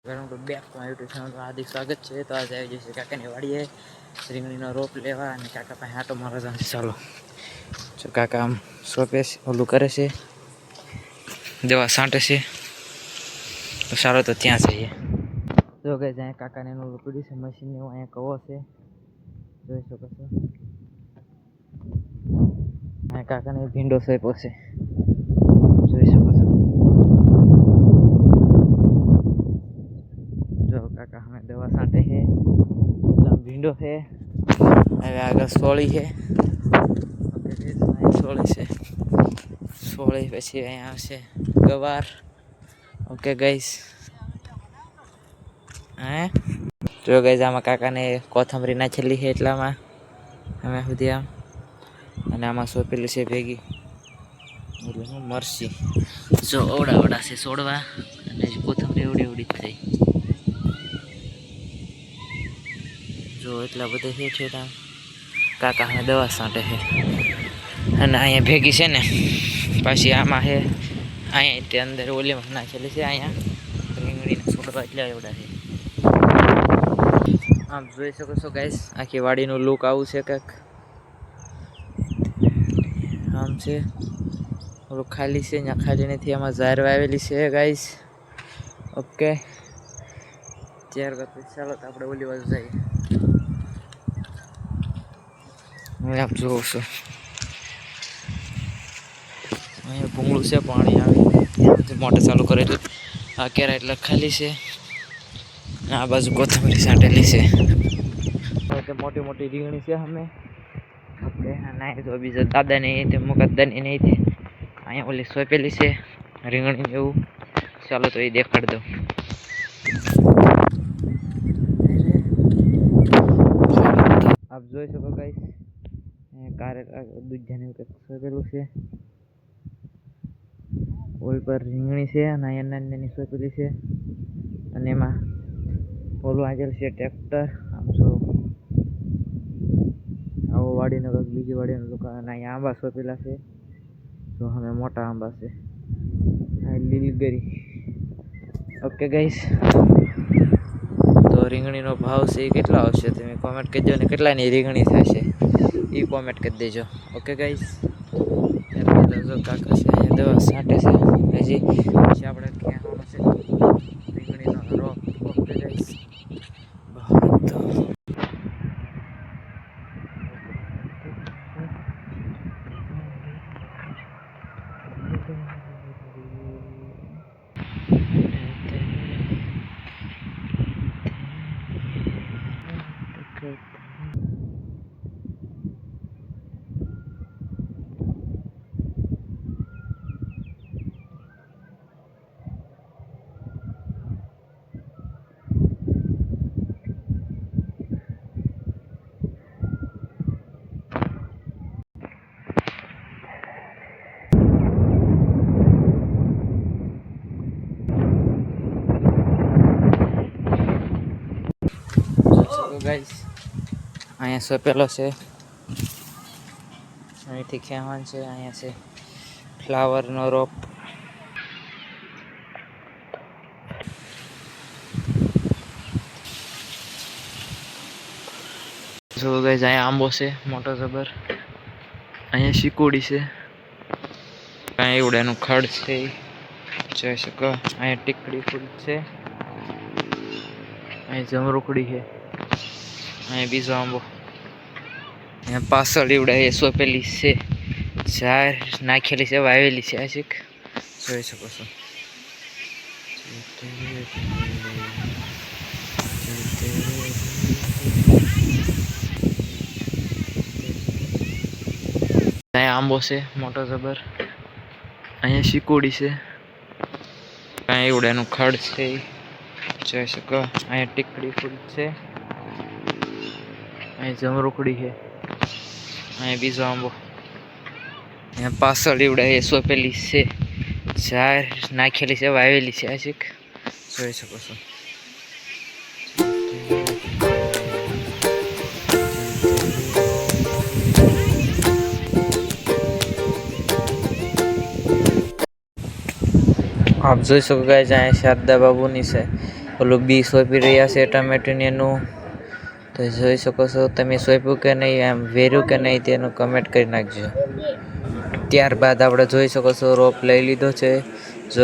Welcome to back to my YouTube channel. હાર્દિક સ્વાગત છે. તો આજે આવી જશે કાકાની વાડીએ રીંગણીનો રોપ લેવા અને કાકા પાસે આંટો મારવા જશે. ચાલો જો કાકા આમ સોંપે ઓલું કરે છે, દવા છાંટે છે. તો ચાલો તો ત્યાં જઈએ. જો કે જ્યાં કાકાને એનું પીડ્યું છે મશીન એવું, અહીંયા કવો છે જોઈ શકો છો. અહીંયા કાકાને ભીંડો સોંપ્યો છે જોઈ શકો છો. જો કાકા હमें દવા છાંટે છે, ભીંડો છે, હવે આગળ સોળી છે. સોળી છે, સોળી પછી અહીંયા આવશે ગવાર. ઓકે ગાઈસ, હે જો ગાઈસ આમાં કાકાને કોથમરી નાખેલી છે એટલામાં અમે સુધી આમ, અને આમાં સોંપેલી છે ભેગી એટલે હું મરસી. જો ઓવડા છે છોડવા, અને કોથમરી એવડી થઈ. જો એટલા બધા છે છેટા. કાકા હવે દવા છાંટે છે, અને અહીંયા ભેગી છે ને પાછી આમાં છે. અહીંયા તે અંદર ઓલીમાં નાખેલી છે. અહીંયા રીંગણીના છોડવા એટલા એવડા છે. આમ જોઈ શકો છો ગાઈસ, આખી વાડીનું લુક આવું છે કંઈક આમ છે. ઓલું ખાલી છે, ત્યાં ખાલી નથી, આમાં ઝારવા આવેલી છે ગાઈસ. ઓકે ત્યારબાદ ચાલો તો આપણે ઓલી બાજુ જઈએ. હું આપ જોઉં છું અહીંયા ભૂંગળું છે, પાણી આવે મોટર ચાલુ કરે એટલે આ કેરા એટલે ખાલી છે. આ બાજુ કોથમરી છાંટેલી છે, મોટી મોટી રીંગણી છે અમે. ઓકે ના તો બીજા દાદા નહીં તે મુકાદાની નહીં તે અહીંયા ઓલી સોંપેલી છે રીંગણી એવું. ચાલો તો એ દેખાડી દઉં. આપ જોઈ શકો ગાઈસ, કારે દૂધિયાને સોંપેલું છે. ઓલ પર રીંગણી છે અને અહીંયા નાની સોંપેલી છે, અને એમાં ઓલું આગળ છે ટ્રેક્ટર. આમ જો આવો વાડીનો કંઈક બીજી વાડીનો દુકાન, અને અહીંયા આંબા સોંપેલા છે. જો અમે મોટા આંબા છે, આ લીલગરી. ઓકે ગાઈસ, તો રીંગણીનો ભાવ છે એ કેટલા આવશે તમે કોમેન્ટ કરજો, ને કેટલાની રીંગણી થશે એ કોમેન્ટ કરી દેજો. ઓકે ગાઈસ, કાકા છે અહીંયા દવા છાંટે છે હજી. પછી આપણે ક્યાં છે રીંગણીનો રોપ. ઓકે ગાઈસ, ગાઈસ અહીંયા સોંપેલો છે, અહીંથી ખેવાનું છે. અહીંયા છે ફ્લાવરનો રોપ. જો ગાઈસ અહીંયા આંબો છે મોટો જબર. અહીંયા શીકોડી છે, અહીંયા એવડાનું ખડ છે જોઈ શકો. અહીંયા ટીકડી ફૂલ છે, અહીંયા જમરૂકડી છે, અહીંયા બીજો આંબો. અહીંયા પાછળ એવડા એ સોંપેલી છે, ઝાર નાખેલી છે, વાવેલી છે આશિક જોઈ શકો છો. અહીંયા આંબો છે મોટો જબર. અહીંયા શીકોડી છે, અહીંયા એવડાનું ખડ છે જોઈ શકો. અહીંયા ટીકડી ફૂલ છે, અહીંયા જમરૂકડી છે, અહીંયા બીજો આંબો. અહીંયા પાછળ એવડા એ સોંપેલી છે, ઝાર નાખેલી છે, વાવેલી છે આશિક જોઈ શકો છો. આપ જોઈ શકો ગાઈસ, અહીંયા શારદા બાબુની છે ઓલું બી સોંપી રહ્યા છે ટમેટીને એનું. તો જોઈ શકો છો તમે સોંપ્યું કે નહીં, એમ વેર્યું કે નહીં તેનું કમેન્ટ કરી નાખજો. ત્યારબાદ આપણે જોઈ શકો છો રોપ લઈ લીધો છે. જો